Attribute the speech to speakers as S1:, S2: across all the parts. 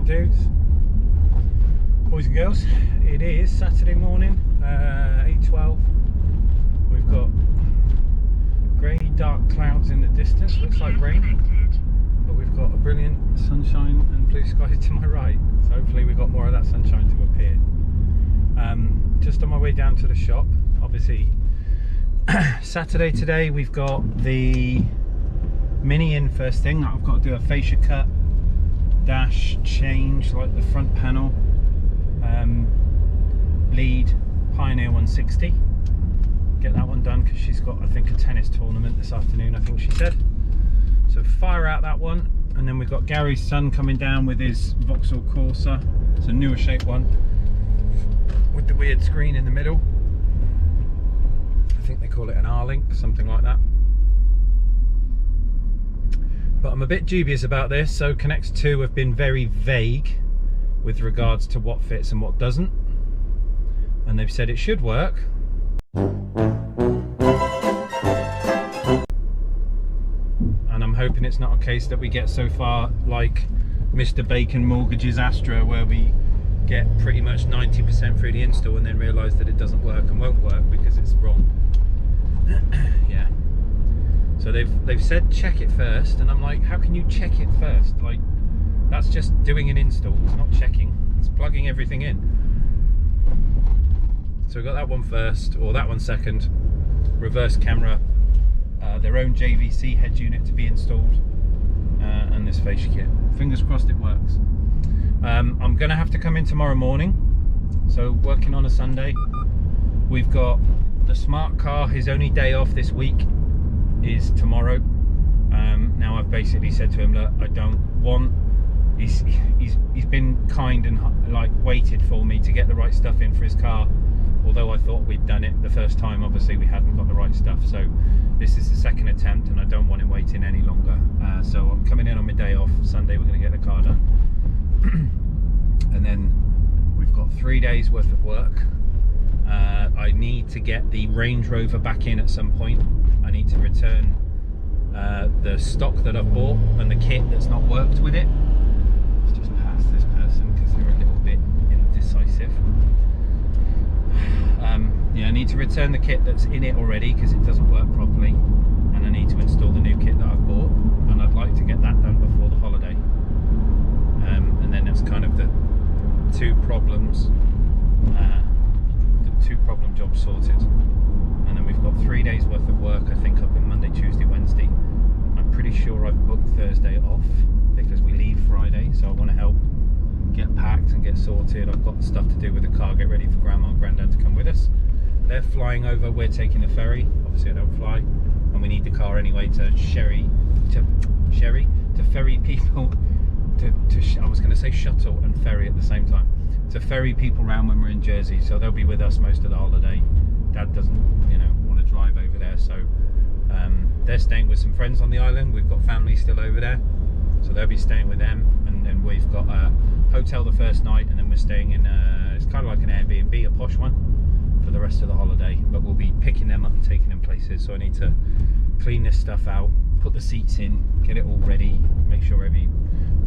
S1: dudes, boys and girls. It is Saturday morning, 8:12. We've got grey dark clouds in the distance, looks like rain, but we've got a brilliant sunshine and blue sky to my right, so hopefully we've got more of that sunshine to appear. Just on my way down to the shop, obviously Saturday today. We've got the Mini in first thing. I've got to do a fascia cut, dash change, like the front panel, lead Pioneer 160, get that one done because she's got, I think, a tennis tournament this afternoon, I think she said. So fire out that one, and then we've got Gary's son coming down with his Vauxhall Corsa. It's a newer shape one with the weird screen in the middle. I think they call it an R-Link, something like that. But I'm a bit dubious about this. So Connect 2 have been very vague with regards to what fits and what doesn't, and they've said it should work. And I'm hoping it's not a case that we get so far like Mr. Bacon Mortgage's Astra, where we get pretty much 90% through the install and then realise that it doesn't work and won't work because it's wrong. Yeah. So they've said check it first, and I'm like, how can you check it first? Like, that's just doing an install, it's not checking, it's plugging everything in. So we got that one first, or that one second. Reverse camera, their own JVC head unit to be installed, and this fascia kit. Fingers crossed it works. I'm gonna have to come in tomorrow morning, so working on a Sunday. We've got the smart car, his only day off this week is tomorrow. Now I've basically said to him, look, I don't want, he's been kind and like waited for me to get the right stuff in for his car, although I thought we'd done it the first time. Obviously we hadn't got the right stuff, so this is the second attempt and I don't want him waiting any longer. So I'm coming in on my day off. Sunday we're going to get the car done. And then we've got 3 days worth of work. I need to get the Range Rover back in at some point. I need to return the stock that I've bought and the kit that's not worked with it. Let's just pass this person because they're a little bit indecisive. Yeah, I need to return the kit that's in it already because it doesn't work properly, and I need to install the new kit that I've bought, and I'd like to get that done before the holiday. And then that's kind of the two problem jobs sorted. And then we've got 3 days worth of work, I think, up in Monday, Tuesday, Wednesday. I'm pretty sure I've booked Thursday off because we leave Friday, so I want to help get packed and get sorted. I've got stuff to do with the car, get ready for Grandma and Granddad to come with us. They're flying over, we're taking the ferry. Obviously I don't fly, and we need the car anyway to ferry people I was going to say shuttle and ferry at the same time, to ferry people around when we're in Jersey. So they'll be with us most of the holiday. Dad doesn't, you know, want to drive over there, so they're staying with some friends on the island. We've got family still over there, so they'll be staying with them. And then we've got a hotel the first night, and then we're staying in it's kind of like an Airbnb, a posh one, for the rest of the holiday. But we'll be picking them up and taking them places, so I need to clean this stuff out, put the seats in, get it all ready, make sure every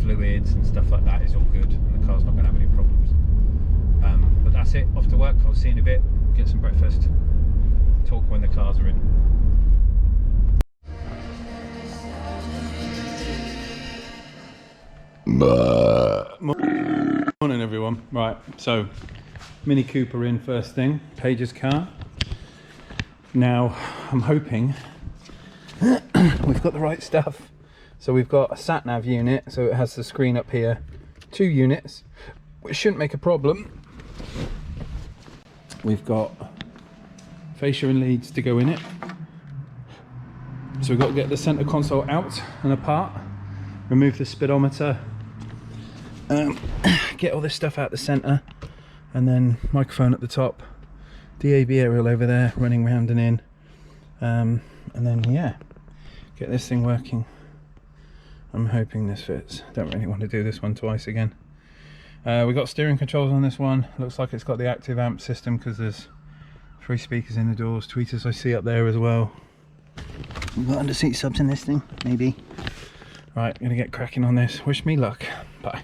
S1: fluids and stuff like that is all good and the car's not going to have any problems. But that's it, off to work. I'll see you in a bit, get some breakfast, talk when the cars are in. Morning everyone. Right, so Mini Cooper in first thing, Paige's car. Now I'm hoping we've got the right stuff. So we've got a sat nav unit, so it has the screen up here, 2 units, which shouldn't make a problem. We've got fascia and leads to go in it, so we've got to get the center console out and apart, remove the speedometer, get all this stuff out the center, and then microphone at the top, DAB aerial over there running round and in, and then yeah, get this thing working. I'm hoping this fits. Don't really want to do this one twice again. We've got steering controls on this one. Looks like it's got the active amp system because there's 3 speakers in the doors. Tweeters I see up there as well. We've got under seat subs in this thing, maybe. Right, gonna get cracking on this. Wish me luck. Bye.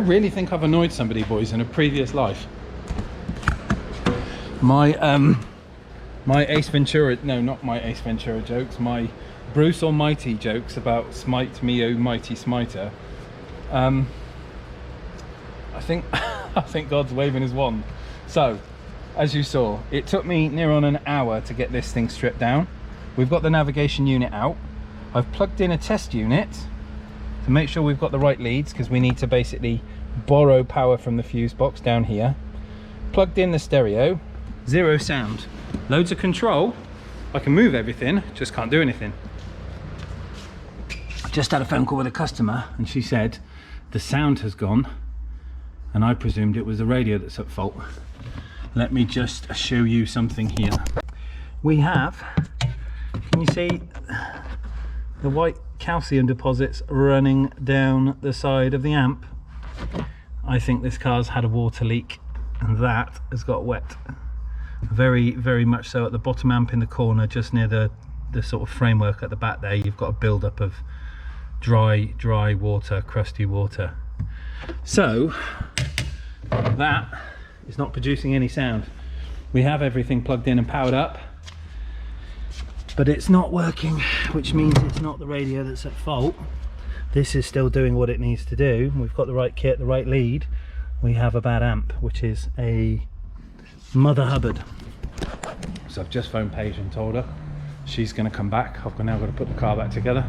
S1: really think I've annoyed somebody, boys, in a previous life. My my Ace Ventura, no, not my Ace Ventura jokes, my Bruce Almighty jokes about smite me, oh mighty smiter. I think I think God's waving his wand. So, as you saw, it took me near on an hour to get this thing stripped down. We've got the navigation unit out. I've plugged in a test unit to make sure we've got the right leads, because we need to basically borrow power from the fuse box down here. Plugged in the stereo, zero sound. Loads of control. I can move everything, just can't do anything. Just had a phone call with a customer and she said the sound has gone, and I presumed it was the radio that's at fault. Let me just show you something here. We have, can you see the white calcium deposits running down the side of the amp? I think this car's had a water leak and that has got wet. Very, very much so. At the bottom amp in the corner, just near the sort of framework at the back there, you've got a build-up of dry water, crusty water. So that is not producing any sound. We have everything plugged in and powered up, but it's not working, which means it's not the radio that's at fault. This is still doing what it needs to do. We've got the right kit, the right lead. We have a bad amp, which is a Mother Hubbard. So I've just phoned Paige and told her she's going to come back. I've now got to put the car back together.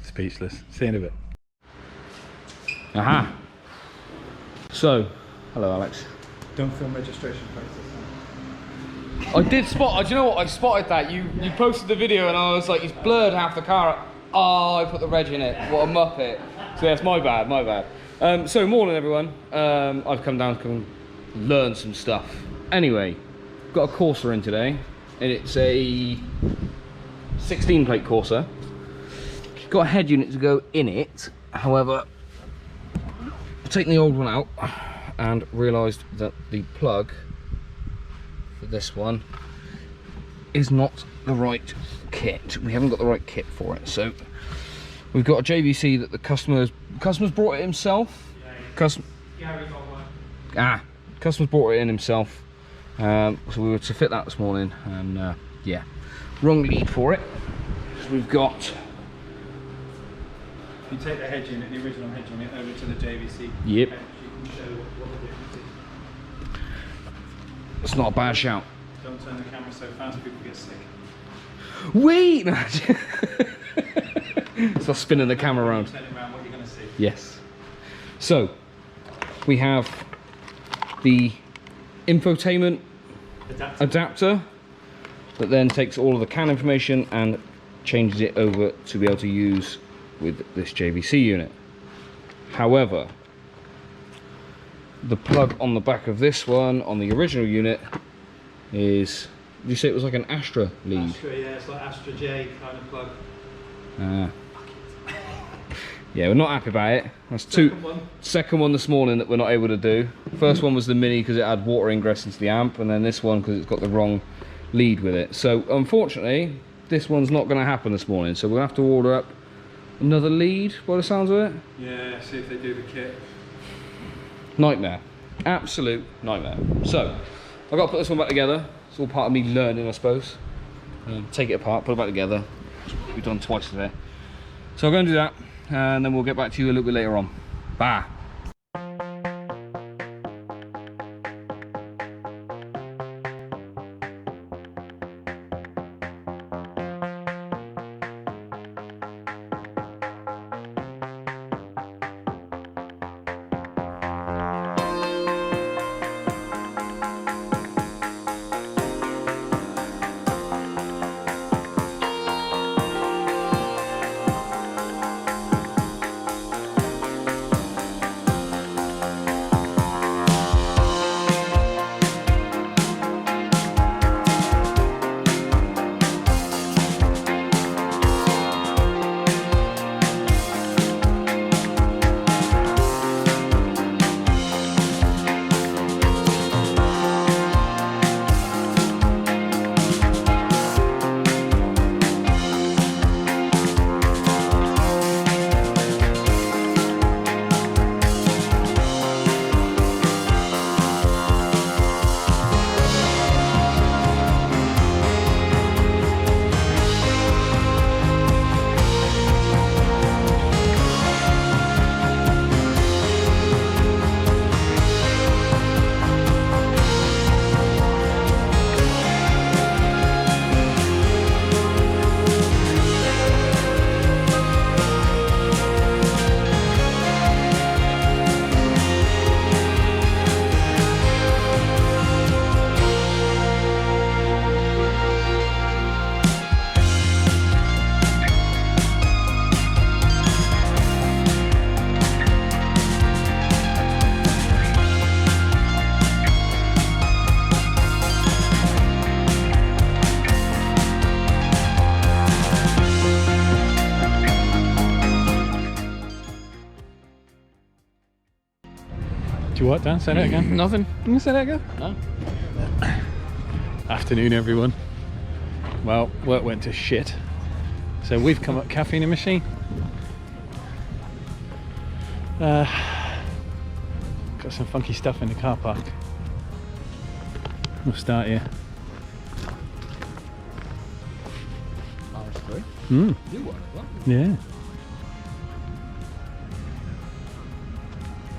S1: Speechless. See you in a bit.
S2: Aha. So, hello Alex.
S1: Don't film registration plates.
S2: I did spot, do you know what, I spotted that. You posted the video and I was like, he's blurred half the car. Oh, I put the reg in it. What a muppet. So that's my bad. So morning everyone. I've come down to come learn some stuff. Anyway, got a Corsa in today, and it's a 16 plate Corsa. Got a head unit to go in it. However, I've taken the old one out and realised that the plug for this one is not the right kit. We haven't got the right kit for it, so we've got a JVC that the customer's brought it himself. Customer's brought it in himself. So we were to fit that this morning, and yeah, wrong lead for it. So we've got.
S1: If you take the head unit, the original head unit, over to the JVC.
S2: Yep.
S1: You can show what the difference is.
S2: It's not a bad shout.
S1: Don't turn the camera so fast, people get sick.
S2: Wait! Start spinning the camera around.
S1: Turn it around, what you're going to see.
S2: Yes. So, we have the infotainment adapter that then takes all of the CAN information and changes it over to be able to use with this JVC unit. However, the plug on the back of this one on the original unit is, did you say it was like an Astra lead?
S1: Astra, yeah, it's like Astra J kind of plug.
S2: Yeah, we're not happy about it. That's second one this morning that we're not able to do. First one was the Mini because it had water ingress into the amp, and then this one because it's got the wrong lead with it. So unfortunately, this one's not going to happen this morning. So we'll have to order up another lead by the sounds of it.
S1: Yeah, see if they do the kit.
S2: Nightmare. Absolute nightmare. So, I've got to put this one back together. It's all part of me learning, I suppose. Take it apart, put it back together. We've done twice today. So I'm going to do that, and then we'll get back to you a little bit later on. Bye.
S1: Do you what, Dan? Say that again.
S2: Nothing.
S1: Can you say that again?
S2: No.
S1: Afternoon, everyone. Well, work went to shit. So we've come up caffeine and machine. Got some funky stuff in the car park. We'll start here. Mm. Yeah.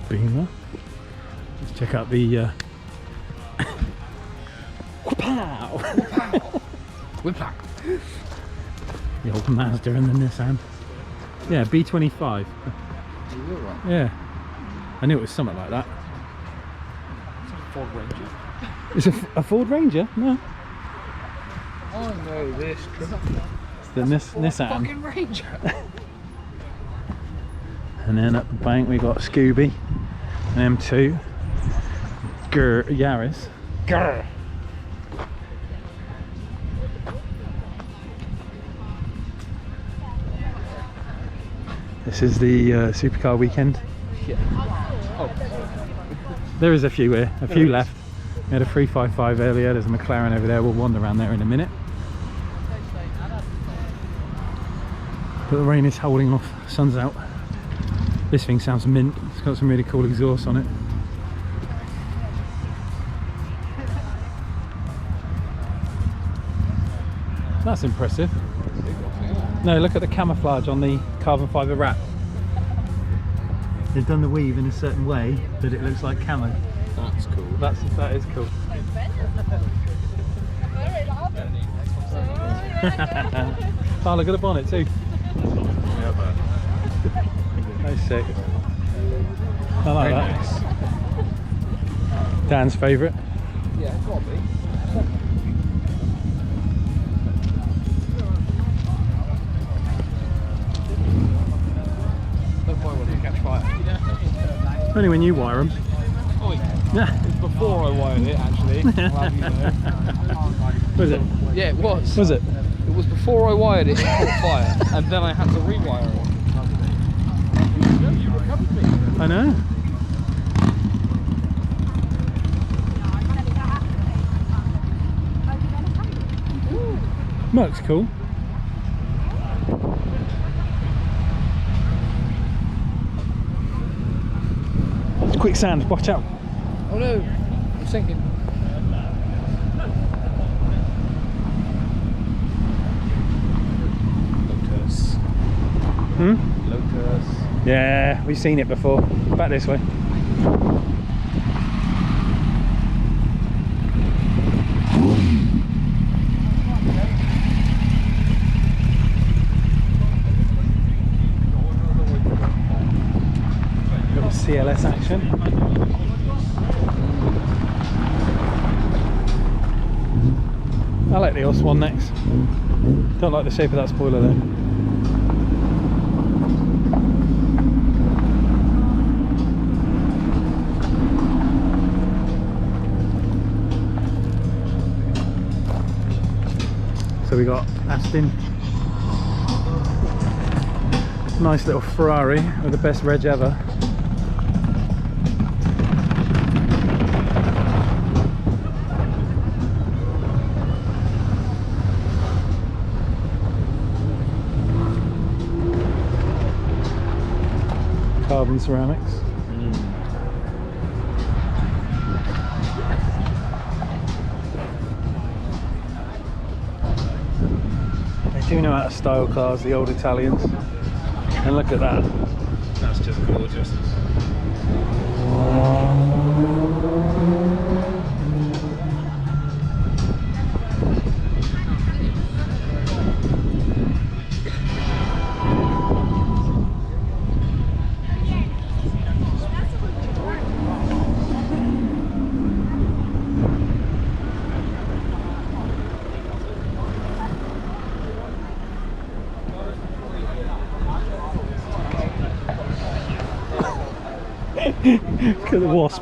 S1: Beamer. Let's check out the Pow!
S2: Whip-pack.
S1: The old Mazda and the Nissan. Yeah, B25. Yeah. I knew it was something like that.
S2: It's a Ford Ranger.
S1: It's a Ford Ranger? No.
S2: I know this truck.
S1: It's the Nissan.
S2: Fucking Ranger.
S1: And then up the bank we got Scooby, an M2, Yaris.
S2: Grr.
S1: This is the supercar weekend.
S2: Yeah. Oh.
S1: There is a few here, a few left. We had a 355 earlier, there's a McLaren over there, we'll wander around there in a minute. But the rain is holding off, sun's out. This thing sounds mint, it's got some really cool exhaust on it. That's impressive. No, look at the camouflage on the carbon fibre wrap. They've done the weave in a certain way that it looks like camo.
S2: That's cool.
S1: That is cool. Oh, look at the bonnet too. That's sick. I like that.
S2: Nice.
S1: Dan's favourite.
S2: Yeah, it's got to be. Catch fire.
S1: Only when you wire them.
S2: Oh yeah. It's before I wired it actually. I'll have you know.
S1: Was it?
S2: Yeah, it was.
S1: Was it?
S2: It was before I wired it, it caught fire, and then I had to rewire it. You recovered me.
S1: I know. Looks cool. Quicksand, watch out.
S2: Oh no, I'm sinking. Lotus.
S1: Hmm?
S2: Lotus.
S1: Yeah, we've seen it before. Back this way. CLS action. I like the OS one next. Don't like the shape of that spoiler though. So we got Aston. Nice little Ferrari with the best reg ever. Carbon ceramics. They do know how to style cars, the old Italians. And look at that. That's just gorgeous. Look at the wasp.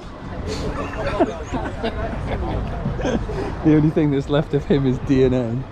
S1: The only thing that's left of him is DNA.